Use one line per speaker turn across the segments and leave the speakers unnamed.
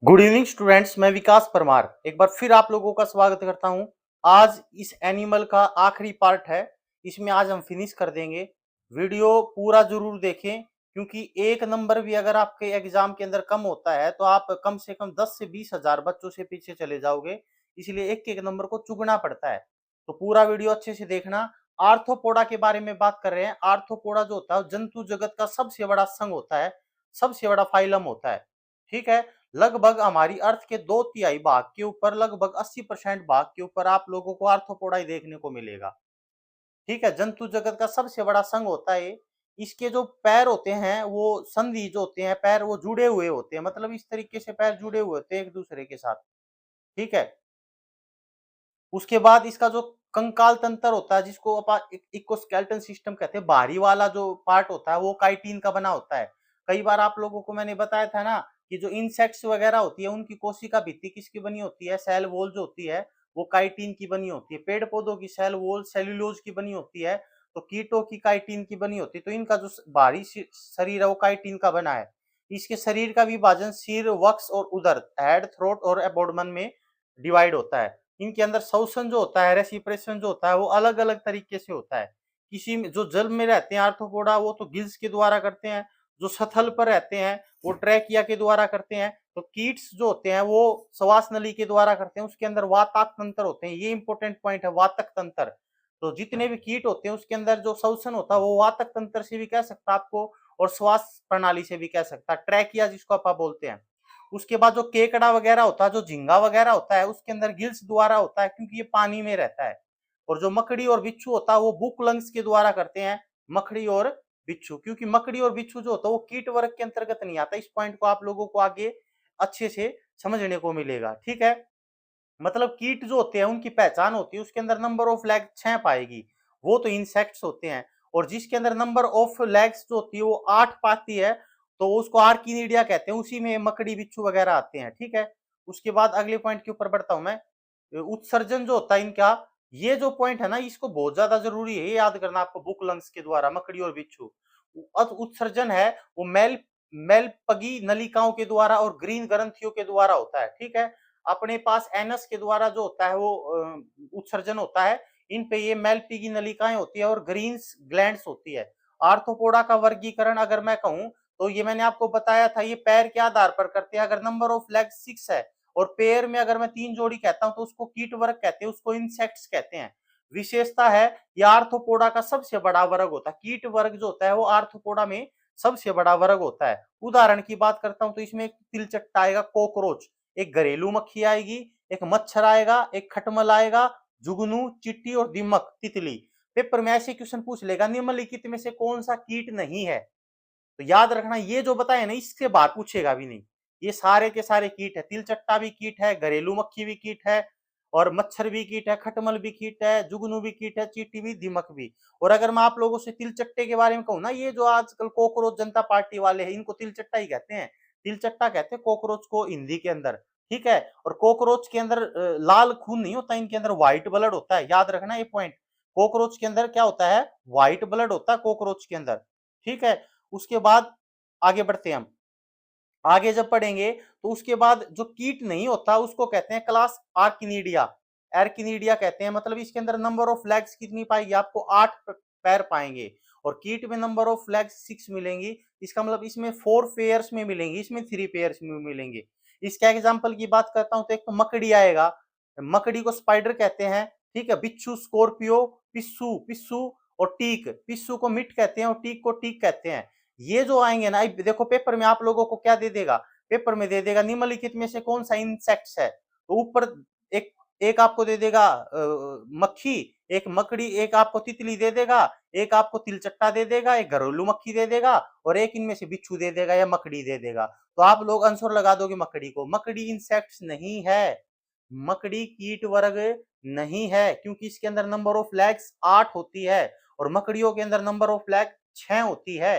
Good evening students, मैं विकास परमार एक बार फिर आप लोगों का स्वागत करता हूं। आज इस एनिमल का आखिरी पार्ट है। इसमें आज हम फिनिश कर देंगे। वीडियो पूरा जरूर देखें, क्योंकि एक नंबर भी अगर आपके एग्जाम के अंदर कम होता है तो आप कम से कम 10 से 20 हजार बच्चों से पीछे चले जाओगे। इसलिए एक एक नंबर को चुगना पड़ता है। तो पूरा वीडियो अच्छे से देखना। आर्थ्रोपोडा के बारे में बात कर रहे हैं। आर्थ्रोपोडा जो होता है जंतु जगत का सबसे बड़ा संघ होता है, सबसे बड़ा फाइलम होता है। ठीक है। लगभग हमारी अर्थ के 2/3 भाग के ऊपर, लगभग 80% भाग के ऊपर आप लोगों को आर्थ्रोपोडा ही देखने को मिलेगा। ठीक है। जंतु जगत का सबसे बड़ा संघ होता है। इसके जो पैर होते हैं वो संधि जो होते हैं, पैर वो जुड़े हुए होते हैं, मतलब इस तरीके से पैर जुड़े हुए होते हैं एक दूसरे के साथ। ठीक है। उसके बाद इसका जो कंकाल तंत्र होता है, जिसको अपन इकोस्केलेटन सिस्टम कहते हैं, बाहरी वाला जो पार्ट होता है वो काइटिन का बना होता है। कई बार आप लोगों को मैंने बताया था ना कि जो इंसेक्ट्स वगैरह होती है उनकी कोशिका भित्ति किसकी बनी होती है, सेल वॉल जो होती है वो काइटिन की बनी होती है। पेड़ पौधों की सेल वॉल सेल्यूलोज की बनी होती है, तो कीटों की काइटिन की बनी होती है। तो इनका जो बाहरी शरीर है वो काइटिन का बना है। इसके शरीर का विभाजन सिर, वक्ष और उदर, हेड, थ्रोट और एबोडमन में डिवाइड होता है। इनके अंदर श्वसन जो होता है, रेसिप्रेशन जो होता है वो अलग अलग तरीके से होता है। किसी में जो जल में रहते हैं आर्थ्रोपोडा वो तो गिल्स के द्वारा करते हैं, जो सथल पर रहते हैं वो ट्रैकिया के द्वारा करते हैं। तो कीट्स जो होते हैं वो श्वास नली के द्वारा करते हैं, उसके अंदर वातक तंत्र होते हैं। ये इंपॉर्टेंट पॉइंट है, वातक तंत्र। तो जितने भी कीट होते हैं उसके अंदर जो श्वसन होता है वो वातक तंत्र से भी कह सकता है आपको, और श्वास प्रणाली से भी कह सकता है, ट्रैकिया जिसको आप बोलते हैं। उसके बाद जो केकड़ा वगैरह होता है, जो झींगा वगैरह होता है, उसके अंदर गिल्स द्वारा होता है, क्योंकि ये पानी में रहता है। और जो मकड़ी और बिच्छू होता है वो बुक लंग्स के द्वारा करते हैं, मकड़ी और बिच्छू। क्योंकि मकड़ी और बिच्छू जो होता है वो कीट वर्ग के अंतर्गत नहीं आता। इस पॉइंट को आप लोगों को आगे अच्छे से समझने को मिलेगा। ठीक है। मतलब कीट जो होते हैं उनकी पहचान होती है, उसके अंदर नंबर ऑफ लेग 6 पाएगी, वो तो इंसेक्ट्स होते हैं। और जिसके अंदर नंबर ऑफ लेग्स जो होती है वो 8 पाती है, तो उसको आर्किनीडिया कहते हैं। उसी में मकड़ी बिच्छू वगैरह आते हैं। ठीक है। उसके बाद अगले पॉइंट के ऊपर बढ़ता हूं मैं। उत्सर्जन जो होता है इनका, ये जो पॉइंट है ना इसको बहुत ज्यादा जरूरी है, ये याद करना आपको। बुक लंग्स के द्वारा मकड़ी और बिच्छू उत्सर्जन है वो मेलपगी नलिकाओं के द्वारा और ग्रीन ग्रंथियों के द्वारा होता है। ठीक है। अपने पास एनस के द्वारा जो होता है वो उत्सर्जन होता है। इन पे ये मेलपगी नलिकाएं होती है और ग्रीन्स ग्लैंड्स होती है। आर्थ्रोपोडा का वर्गीकरण अगर मैं कहूं तो ये मैंने आपको बताया था, ये पैर के आधार पर करते हैं। अगर नंबर ऑफ लेग 6 है और पेयर में अगर मैं 3 जोड़ी कहता हूं तो उसको कीट वर्ग कहते हैं, उसको इंसेक्ट्स कहते हैं। विशेषता है ये आर्थ्रोपोडा का सबसे बड़ा वर्ग होता है। कीट वर्ग जो होता है वो आर्थ्रोपोडा में सबसे बड़ा वर्ग होता है। उदाहरण की बात करता हूं तो इसमें एक तिलचट्टा आएगा, कॉकरोच, एक घरेलू मक्खी आएगी, एक मच्छर आएगा, एक खटमल आएगा, जुगनू, चिट्टी और दीमक, तितली। पेपर में ऐसे क्वेश्चन पूछ लेगा, निम्नलिखित में से कौन सा कीट नहीं है? तो याद रखना ये जो बताया ना इससे बाहर पूछेगा भी नहीं। ये सारे के सारे कीट है। तिलचट्टा भी कीट है, घरेलू मक्खी भी कीट है, और मच्छर भी कीट है, खटमल भी कीट है, जुगनू भी कीट है, चींटी भी, दीमक भी। और अगर मैं आप लोगों से तिलचट्टे के बारे में कहूँ ना, ये जो आजकल कॉकरोच जनता पार्टी वाले हैं इनको तिलचट्टा ही कहते हैं। तिलचट्टा कहते हैं कॉकरोच को हिंदी के अंदर। ठीक है। और कॉकरोच के अंदर लाल खून नहीं होता, इनके अंदर व्हाइट ब्लड होता है। याद रखना ये पॉइंट। कॉकरोच के अंदर क्या होता है? व्हाइट ब्लड होता है कॉकरोच के अंदर। ठीक है। उसके बाद आगे बढ़ते हैं हम। आगे जब पढ़ेंगे तो उसके बाद जो कीट नहीं होता उसको कहते हैं क्लास आर्किनीडिया। एर्किनीडिया कहते हैं। मतलब इसके अंदर नंबर ऑफ लेग्स कितनी पाएगी? आपको 8 पैर पाएंगे। और कीट में नंबर ऑफ लेग्स 6 मिलेंगी। इसका मतलब इसमें 4 पेयर्स में मिलेंगी, इसमें 3 पेयर्स में मिलेंगे। इसका एग्जाम्पल की बात करता हूं तो एक तो मकड़ी आएगा, मकड़ी को स्पाइडर कहते हैं। ठीक है। बिच्छू, स्कॉर्पियो, पिस्सू, पिस्सू और टीक, पिस्सू को मिट कहते हैं और टीक को टीक कहते हैं। ये जो आएंगे ना, देखो पेपर में आप लोगों को क्या दे देगा, पेपर में दे देगा निम्नलिखित में से कौन सा इंसेक्ट्स है। तो ऊपर एक एक आपको दे देगा मक्खी, एक मकड़ी, एक आपको तितली दे देगा, एक आपको तिलचट्टा दे देगा, एक घरेलू मक्खी दे देगा, और एक इनमें से बिच्छू दे देगा या मकड़ी दे देगा। तो आप लोग आंसर लगा दोगे मकड़ी को। मकड़ी इंसेक्ट्स नहीं है, मकड़ी कीट वर्ग नहीं है, क्योंकि इसके अंदर नंबर ऑफ लेग्स 8 होती है और मकड़ियों के अंदर नंबर ऑफ लेग 6 होती है।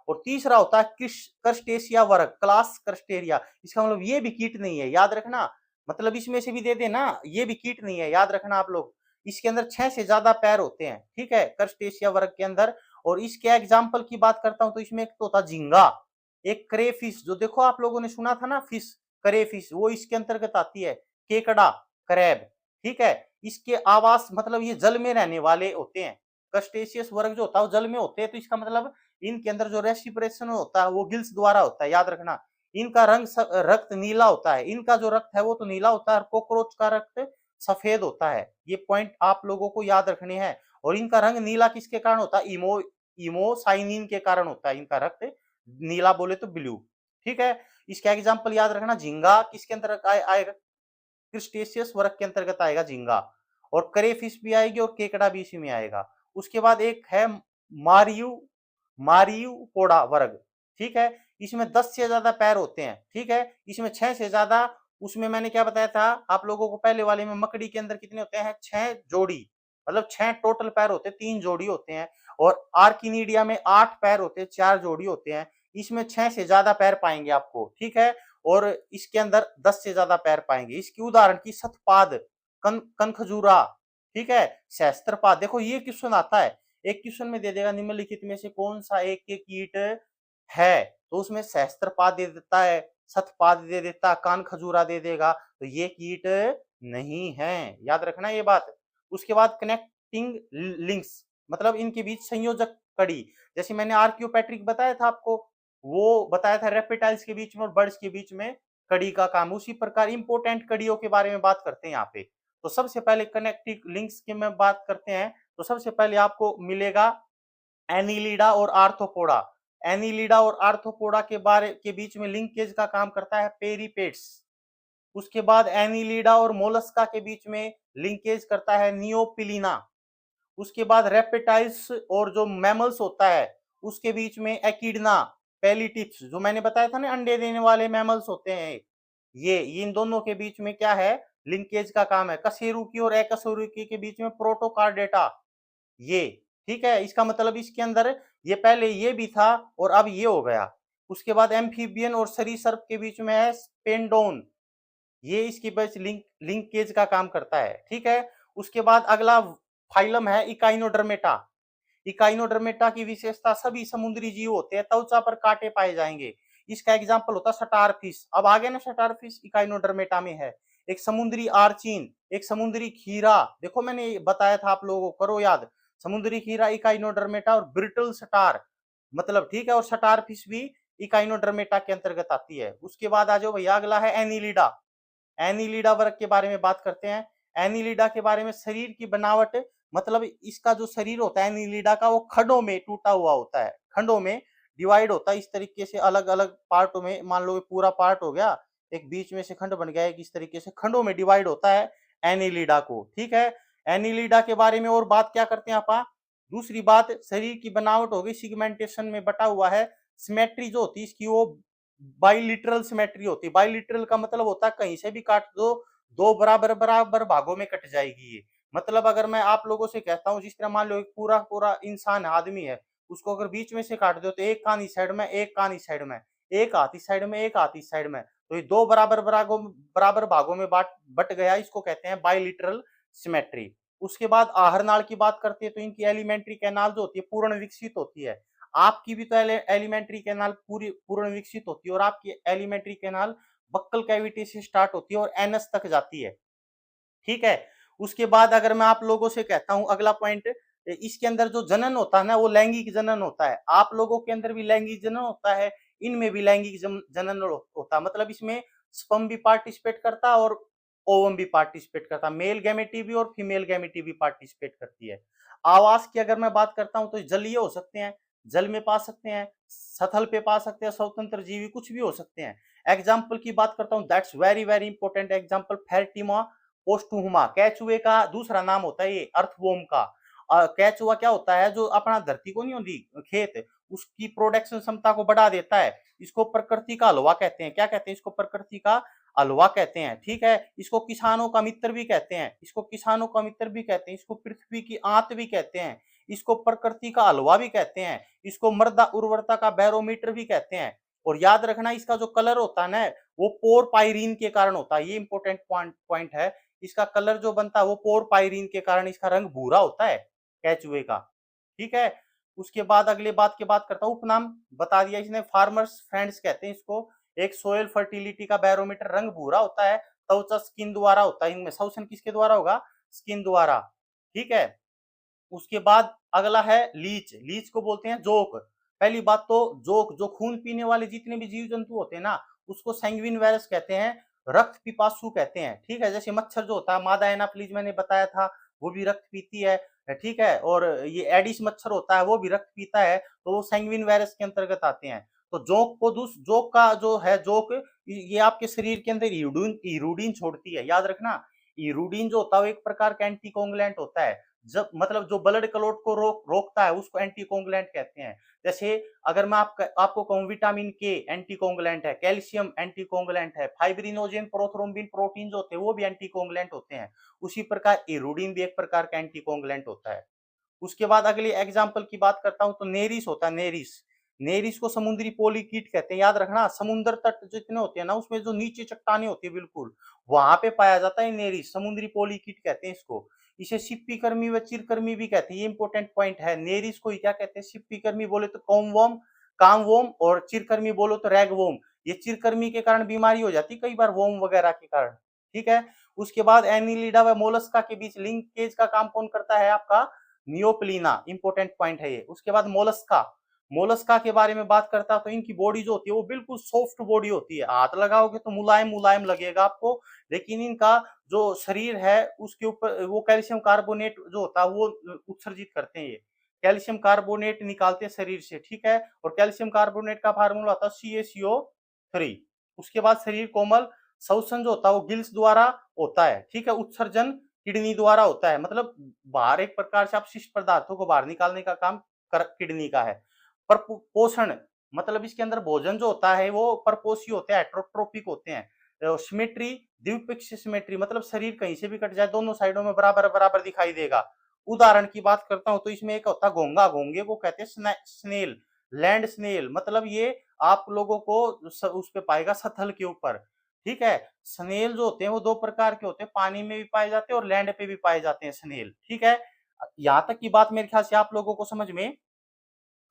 और तीसरा होता है क्रस्टेशिया वर्ग, क्लास क्रस्टेरिया। इसका मतलब ये भी कीट नहीं है, याद रखना। मतलब इसमें से भी दे देना, ये भी कीट नहीं है, याद रखना आप लोग। इसके अंदर 6 से ज्यादा पैर होते हैं। ठीक है। क्रस्टेशिया वर्ग के अंदर। और इसके एग्जाम्पल की बात करता हूं तो इसमें एक तो होता झींगा, एक क्रे फिश, जो देखो आप लोगों ने सुना था ना, फिश करेफिश वो इसके अंतर्गत आती है, केकड़ा क्रैब, ठीक है। इसके आवास मतलब ये जल में रहने वाले होते हैं, क्रस्टेशियस वर्ग जो होता है वो जल में होते हैं, तो इसका मतलब इनके अंदर जो रेस्पिरेशन होता है वो गिल्स द्वारा होता है, याद रखना। इनका रंग रक्त नीला होता है, इनका जो रक्त है वो तो नीला होता है, और कॉकरोच का रक्त सफेद होता है। ये पॉइंट आप लोगों को याद रखने हैं। और इनका रंग नीला किसके कारण होता है? इमोसाइनिन के कारण होता है, इनका रक्त नीला बोले तो ब्लू, ठीक है। इसका एग्जाम्पल याद रखना, झींगा किसके अंतर्गत आएगा? क्रिस्टेशियस वर्ग के अंतर्गत आएगा झींगा, और करेफिश भी आएगी और केकड़ा भी इसी में आएगा। उसके बाद एक है मारियू मारियूपोडा वर्ग, ठीक है। इसमें 10 से ज्यादा पैर होते हैं, ठीक है। इसमें 6 से ज्यादा, उसमें मैंने क्या बताया था आप लोगों को पहले वाले में, मकड़ी के अंदर कितने होते हैं? 6 जोड़ी, मतलब 6 टोटल पैर होते हैं, 3 जोड़ी होते हैं। और आर्किनीडिया में 8 पैर होते हैं, 4 जोड़ी होते हैं। इसमें 6 से ज्यादा पैर पाएंगे आपको, ठीक है। और इसके अंदर 10 से ज्यादा पैर पाएंगे। इसकी उदाहरण की शतपाद, कनखजूरा, ठीक है, सहस्त्रपाद। देखो ये क्वेश्चन आता है, एक क्वेश्चन में दे देगा निम्नलिखित में से कौन सा एक के कीट है, तो उसमें सहस्त्रपाद दे देता है, शतपाद दे देता है, कान खजूरा दे देगा, तो ये कीट नहीं है, याद रखना ये बात। उसके बाद कनेक्टिंग लिंक्स, मतलब इनके बीच संयोजक कड़ी, जैसे मैंने आर्कियोपेट्रिक बताया था आपको, वो बताया था रेप्टाइल्स के बीच में और बर्ड्स के बीच में कड़ी का काम। उसी प्रकार इंपोर्टेंट कड़ियों के बारे में बात करते हैं यहाँ पे। तो सबसे पहले कनेक्टिंग लिंक्स की में बात करते हैं, तो सबसे पहले आपको मिलेगा एनिलिडा और आर्थ्रोपोडा। एनिलिडा और आर्थ्रोपोडा के बीच में लिंकेज का काम करता है पेरिपेट्स। उसके बाद एनिलिडा और मोलस्का के बीच में लिंकेज करता है नियोपिलिना। उसके बाद रेप्टाइल्स और जो मैमल्स होता है उसके बीच में एकिडना, पेलिटिप्स, जो मैंने बताया था ना अंडे देने वाले मैमल्स होते हैं, ये इन दोनों के बीच में क्या है? लिंकेज का काम है। कशेरुकी और अकशेरुकी के बीच में प्रोटोकार्डेटा, ये, ठीक है। इसका मतलब इसके अंदर ये पहले ये भी था और अब ये हो गया। उसके बाद एम्फीबियन और सरीसृप के बीच में है स्पेंडोन, ये इसकी बस लिंकेज का काम करता है, ठीक है। उसके बाद अगला फाइलम है इकाइनोडर्मेटा। इकाइनोडर्मेटा की विशेषता, सभी समुद्री जीव होते हैं, त्वचा पर कांटे पाए जाएंगे। इसका एग्जाम्पल होता है स्टारफिश। अब आगे ना स्टारफिश इकाइनोडर्मेटा में है। एक समुद्री आर्चिन, एक समुद्री खीरा, देखो मैंने बताया था आप लोगों को, करो याद। समुद्री खीरा इकाइनोडर्मेटा और ब्रिटल स्टार, मतलब ठीक है, और स्टारफिश भी इकाइनोडर्मेटा के अंतर्गत आती है। उसके बाद आ जाओ भैया, अगला है एनिलिडा। एनिलिडा वर्ग के बारे में बात करते हैं। एनिलिडा के बारे में, शरीर की बनावट, मतलब इसका जो शरीर होता है एनिलिडा का, वो खंडों में टूटा हुआ होता है, खंडों में डिवाइड होता है, इस तरीके से अलग अलग पार्टों में। मान लो पूरा पार्ट हो गया, एक बीच में से खंड बन गया, एक इस तरीके से खंडों में डिवाइड होता है एनिलिडा को, ठीक है। एनिलिडा के बारे में और बात क्या करते हैं आप? दूसरी बात, शरीर की बनावट हो गई, सिगमेंटेशन में बटा हुआ है। सिमेट्री जो होती है इसकी, वो बाइलिटरल सिमेट्री होती है। बाइलिटरल का मतलब होता है कहीं से भी काट दो, दो बराबर बराबर भागों में कट जाएगी ये। मतलब अगर मैं आप लोगों से कहता हूँ, जिस तरह मान लो एक पूरा पूरा इंसान आदमी है, उसको अगर बीच में से काट दो तो एक कान इस साइड में, एक कान इस साइड में, एक हाथ इस साइड में, एक हाथ इस साइड में, तो ये दो बराबर भागों में बट गया, इसको कहते हैं बाइलिटरल सिमेट्री। उसके बाद आहार नाल की बात करते हैं, तो इनकी एलिमेंट्री कैनाल जो होती है पूर्ण विकसित होती है। आपकी भी तो एलिमेंट्री कैनाल पूरी पूर्ण विकसित होती है, और आपकी एलिमेंट्री कैनाल बक्कल कैविटी से स्टार्ट होती है और एनस तक जाती है, ठीक है। उसके बाद अगर मैं आप लोगों से कहता हूं अगला पॉइंट, इसके अंदर जो जनन होता है ना, वो लैंगिक जनन होता है। आप लोगों के अंदर भी लैंगिक जनन होता है, इनमें भी लैंगिक जनन होता है। मतलब इसमें स्पर्म भी पार्टिसिपेट करता है और ओवम भी पार्टिसिपेट करता है। मेल गैमेटी भी और फीमेल गैमेटी भी पार्टिसिपेट करती है। आवास की अगर मैं बात करता हूं तो जलीय हो सकते हैं, जल में पा सकते हैं, सथल पे पा सकते हैं, स्वतंत्र जीवी कुछ भी हो सकते हैं। एग्जाम्पल की बात करता हूं, that's very very important example, Pheretima posthuma, कैचुए का दूसरा नाम होता है ये, अर्थवॉर्म का। कैचुआ क्या होता है? जो अपना धरती को नहीं होती खेत, उसकी प्रोडक्शन क्षमता को बढ़ा देता है। इसको प्रकृति का हलवा कहते हैं। क्या कहते हैं इसको? प्रकृति का हलवा कहते हैं, ठीक है। इसको किसानों का मित्र भी कहते हैं, इसको किसानों का मित्र भी कहते हैं, इसको पृथ्वी की आंत भी कहते हैं, इसको प्रकृति का हलवा भी कहते हैं, इसको मृदा उर्वरता का बैरोमीटर भी कहते हैं। और याद रखना, इसका जो कलर होता है ना, वो पोरपाइरीन के कारण होता है। ये इंपॉर्टेंट पॉइंट है। इसका कलर जो बनता है वो पोरपाइरीन के कारण इसका रंग भूरा होता है कैचुए का, ठीक है। उसके बाद अगले बात की बात करता हूँ, उपनाम बता दिया इसने, फार्मर्स फ्रेंड्स कहते हैं इसको। एक सोयल फर्टिलिटी का बैरोमीटर रंग भूरा होता है, त्वचा स्किन द्वारा होता है। इनमें शोषण किसके द्वारा होगा? स्किन द्वारा। ठीक है, उसके बाद अगला है लीच। लीच को बोलते हैं जोक। पहली बात तो जोक जो खून पीने वाले जितने भी जीव जंतु होते हैं ना, उसको सैंग्विन वायरस कहते हैं, रक्त पिपासु कहते हैं। ठीक है, जैसे मच्छर जो होता है, मादा एनाफ्लीज मैंने बताया था, वो भी रक्त पीती है। ठीक है, और ये एडिस मच्छर होता है, वो भी रक्त पीता है, तो वो सैंग्विन वायरस के अंतर्गत आते हैं। तो जोक को जोक का जो है जोक, ये आपके शरीर के अंदर इरुडीन छोड़ती है, याद रखना। इरुडीन जो होता है वो एक प्रकार का एंटीकोगुलेंट होता है। जब मतलब जो ब्लड क्लॉट को रोकता है उसको एंटीकोगुलेंट कहते हैं। जैसे अगर मैं आपको कहूं विटामिन के एंटीकोगुलेंट है, कैल्शियम एंटीकोगुलेंट है, फाइब्रिनोजेन प्रोथ्रोम्बिन प्रोटीन जो होते हैं वो भी एंटीकोगुलेंट होते हैं। उसी प्रकार इरुडीन भी एक प्रकार का एंटीकोगुलेंट होता है। उसके बाद अगली एग्जाम्पल की बात करता हूं तो नेरिस होता है। नेरिस, नेरिस को समुद्री पोलीकीट कहते हैं, याद रखना। समुद्र तट जितने होते हैं ना, उसमें जो नीचे चट्टाने होती है बिल्कुल, वहां पे पाया जाता है नेरिस, समुद्री पोलीकीट कहते हैं इसको। इसे सिप्पीकर्मी व चिरकर्मी भी कहते हैं, ये इंपॉर्टेंट पॉइंट है। नेरिस को ही क्या कहते हैं? सिप्पीकर्मी बोले तो कॉमवॉर्म, कामवॉर्म, और चिरकर्मी बोलो तो रैगवॉर्म। ये चिरकर्मी के कारण बीमारी हो जाती है कई बार, वॉर्म वगैरह के कारण। ठीक है, उसके बाद एनिलिडा व मोलस्का के बीच लिंकेज का काम कौन करता है? आपका नियोप्लीना, इंपॉर्टेंट पॉइंट है ये। उसके बाद मोलस्का, मोलस्का के बारे में बात करता तो इनकी बॉडी जो होती है वो बिल्कुल सॉफ्ट बॉडी होती है, हाथ लगाओगे तो मुलायम मुलायम लगेगा आपको। लेकिन इनका जो शरीर है उसके ऊपर वो कैल्शियम कार्बोनेट जो होता है वो उत्सर्जित करते हैं, ये कैल्शियम कार्बोनेट निकालते हैं शरीर से। ठीक है, और कैल्शियम कार्बोनेट का फार्मूला होता है CaCO3। उसके बाद शरीर कोमल, श्वसन जो होता है वो गिल्स द्वारा होता है। ठीक है, उत्सर्जन किडनी द्वारा होता है, मतलब बाहर एक प्रकार से अपशिष्ट पदार्थों को बाहर निकालने का काम किडनी का है। पर पोषण मतलब इसके अंदर भोजन जो होता है वो परपोषी होते हैं, हेट्रोट्रोपिक होते हैं। सिमेट्री, द्विपक्षीय सिमेट्री मतलब शरीर कहीं से भी कट जाए दोनों साइडों में बराबर बराबर दिखाई देगा। उदाहरण की बात करता हूं तो इसमें एक होता है घोंगा, घोंगे को कहते हैं स्नेल, लैंड स्नेल, मतलब ये आप लोगों को उस पे पाएगा सतल के ऊपर। ठीक है, स्नेल जो होते हैं वो दो प्रकार के होते हैं, पानी में भी पाए जाते हैं और लैंड पे भी पाए जाते हैं स्नेल। ठीक है, यहां तक की बात मेरे ख्याल से आप लोगों को समझ में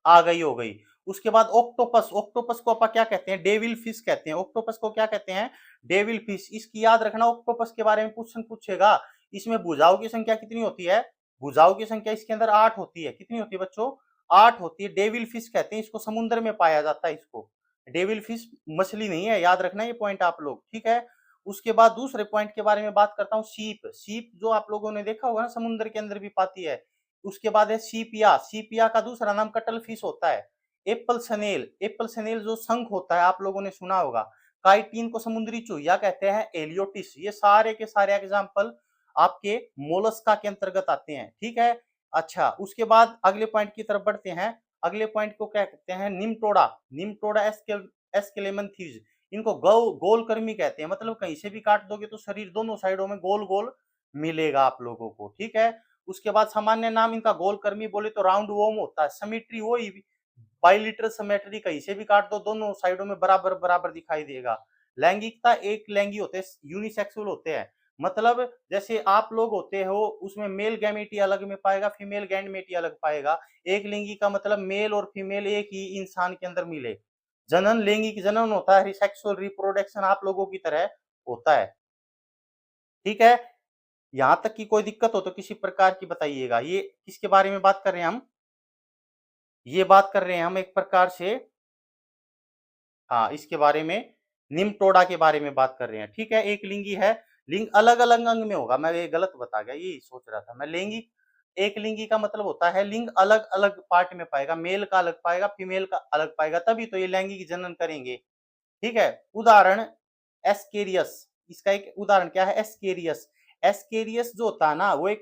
आ गई हो गई। उसके बाद ऑक्टोपस, ऑक्टोपस को अपन क्या कहते हैं? डेविल फिश कहते हैं। ऑक्टोपस को क्या कहते हैं? Devil fish. इसकी याद रखना, ऑक्टोपस के बारे में क्वेश्चन पूछेगा। इसमें भुजाओं की संख्या कितनी होती है? भुजाओं की संख्या इसके अंदर 8 होती है। कितनी होती है बच्चों? 8 होती है। डेविल फिश कहते हैं इसको, समुद्र में पाया जाता है इसको। डेविल फिश मछली नहीं है, याद रखना ये पॉइंट आप लोग। ठीक है, उसके बाद दूसरे पॉइंट के बारे में बात करता हूँ, सीप। सीप जो आप लोगों ने देखा होगा ना, समुद्र के अंदर भी पाती है। उसके बाद है सीपिया, सीपिया का दूसरा नाम कटल फिश होता है। एप्पल सनेल, एप्पल सनेल जो शंख होता है आप लोगों ने सुना होगा। काइटिन को समुद्री चूहिया कहते हैं, एलियोटिस। ये सारे के सारे एग्जाम्पल आपके मोलस्का के अंतर्गत आते हैं। ठीक है, अच्छा उसके बाद अगले पॉइंट की तरफ बढ़ते हैं। अगले पॉइंट को क्या कहते हैं? निम्टोडा, निम्टोडा एस्केलेमंथीज। इनको गोल कर्मी कहते हैं, मतलब कहीं से भी काट दोगे तो शरीर दोनों साइडों में गोल गोल मिलेगा आप लोगों को। ठीक है, उसके बाद सामान्य नाम इनका गोलकर्मी बोले तो राउंड वोम होता है। सिमेट्री वही बाइलिटरल सिमेट्री, कहीं से भी काट दो दोनों साइडों में बराबर बराबर दिखाई देगा। लैंगिकता, एक लैंगी होते हैं, यूनिसेक्सुअल होते हैं, मतलब जैसे आप लोग होते हो उसमें मेल गैमेटी अलग में पाएगा, फीमेल गैमेटी अलग पाएगा। एक लिंगी का मतलब मेल और फीमेल एक ही इंसान के अंदर मिले। जनन, लैंगिक जनन होता है, सेक्सुअल रिप्रोडक्शन आप लोगों की तरह होता है। ठीक है, यहां तक की कोई दिक्कत हो तो किसी प्रकार की बताइएगा। ये किसके बारे में बात कर रहे हैं हम? ये बात कर रहे हैं हम एक प्रकार से, हाँ इसके बारे में, निम्टोडा के बारे में बात कर रहे हैं। ठीक है, एक लिंगी है, लिंग अलग अलग अंग में होगा, मैं ये गलत बता गया, ये सोच रहा था मैं। लिंगी, एक लिंगी का मतलब होता है लिंग अलग अलग पार्ट में पाएगा, मेल का अलग पाएगा, फीमेल का अलग पाएगा, तभी तो ये लैंगिक जनन करेंगे। ठीक है, उदाहरण एस्केरियस, इसका एक उदाहरण क्या है? एस्केरियस। एस्केरियस जो होता है ना वो एक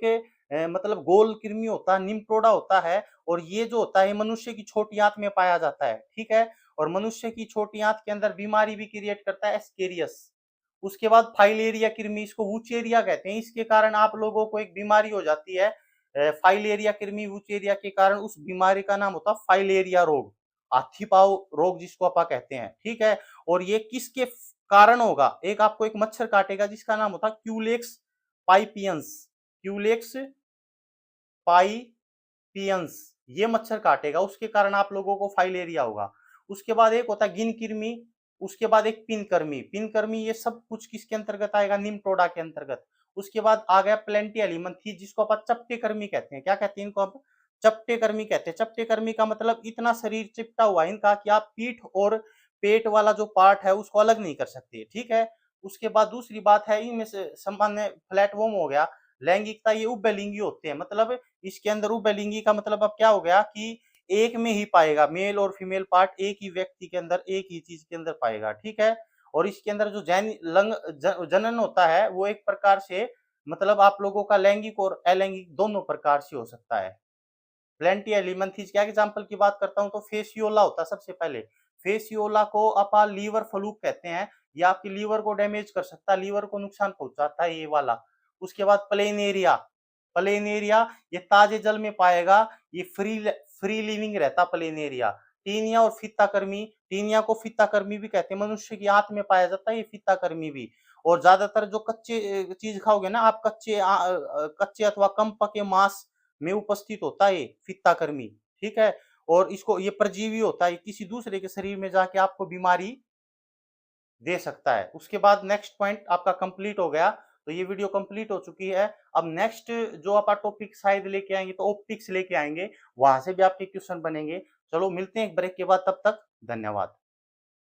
मतलब गोल कृमि होता है, निम्टोडा होता है, और ये जो होता है मनुष्य की छोटी आंत में पाया जाता है। ठीक है, और मनुष्य की छोटी आंत के अंदर बीमारी भी क्रिएट करता है एस्केरियस। उसके बाद फाइलेरिया कृमि, इसको वुचेरिया कहते हैं, इसके कारण आप लोगों को एक बीमारी हो जाती है फाइलेरिया कृमि, वुचेरिया के कारण। उस बीमारी का नाम होता है फाइलेरिया रोग, हाथी पाँव रोग जिसको आप कहते हैं। ठीक है, और ये किसके कारण होगा? एक आपको एक मच्छर काटेगा जिसका नाम होता है क्यूलेक्स पाइपियंस, क्यूलेक्स पाइपियंस, ये मच्छर काटेगा, उसके कारण आप लोगों को फाइलेरिया होगा। उसके बाद एक होता है गिन कृमि, उसके बाद एक पिनकर्मी, पिनकर्मी ये सब कुछ किसके अंतर्गत आएगा, निम्टोडा के अंतर्गत। उसके बाद आ गया प्लेंटी एलिमेंथी जिसको अपन चपटे कर्मी कहते हैं। क्या कहते हैं इनको आप, चपटे कर्मी कहते हैं। चपटे कर्मी का मतलब इतना शरीर चिपटा हुआ इनका कि आप पीठ और पेट वाला जो पार्ट है उसको अलग नहीं कर सकते, ठीक है। उसके बाद दूसरी बात है इनमें से सामान्य फ्लैटवॉर्म हो गया। लैंगिकता, ये उभयलिंगी होते हैं, मतलब इसके अंदर उभयलिंगी का मतलब अब क्या हो गया कि एक में ही पाएगा, मेल और फीमेल पार्ट एक ही व्यक्ति के अंदर एक ही चीज के अंदर पाएगा, ठीक है। और इसके अंदर जो जनन होता है वो एक प्रकार से मतलब आप लोगों का लैंगिक और अलैंगिक दोनों प्रकार से हो सकता है। प्लेंटी एलिमेंथीज क्या एग्जांपल की बात करता हूं तो फेसियोला होता है सबसे पहले। फेसियोला को अपा लीवर फ्लूक कहते हैं। ये आपकी लीवर को डैमेज कर सकता है, लीवर को नुकसान पहुंचाता है ये वाला। उसके बाद प्लेनेरिया, प्लेनेरिया ये ताजे जल में पाएगा, ये फ्री लिविंग रहता प्लेनेरिया। टीनिया और फित्ताकर्मी, टीनिया को फित्ताकर्मी भी कहते हैं, मनुष्य की आंत में पाया जाता है ये फित्ताकर्मी भी। और ज्यादातर जो कच्चे चीज खाओगे ना आप, कच्चे अथवा कम पके मांस में उपस्थित होता है ये फित्ताकर्मी, ठीक है। और इसको ये परजीवी होता है, किसी दूसरे के शरीर में जाके आपको बीमारी दे सकता है। उसके बाद नेक्स्ट पॉइंट आपका कंप्लीट हो गया। तो ये वीडियो कंप्लीट हो चुकी है। अब नेक्स्ट जो आप टॉपिक शायद लेके आएंगे तो ऑप्टिक्स लेके आएंगे, वहां से भी आपके क्वेश्चन बनेंगे। चलो मिलते हैं एक ब्रेक के बाद, तब तक धन्यवाद।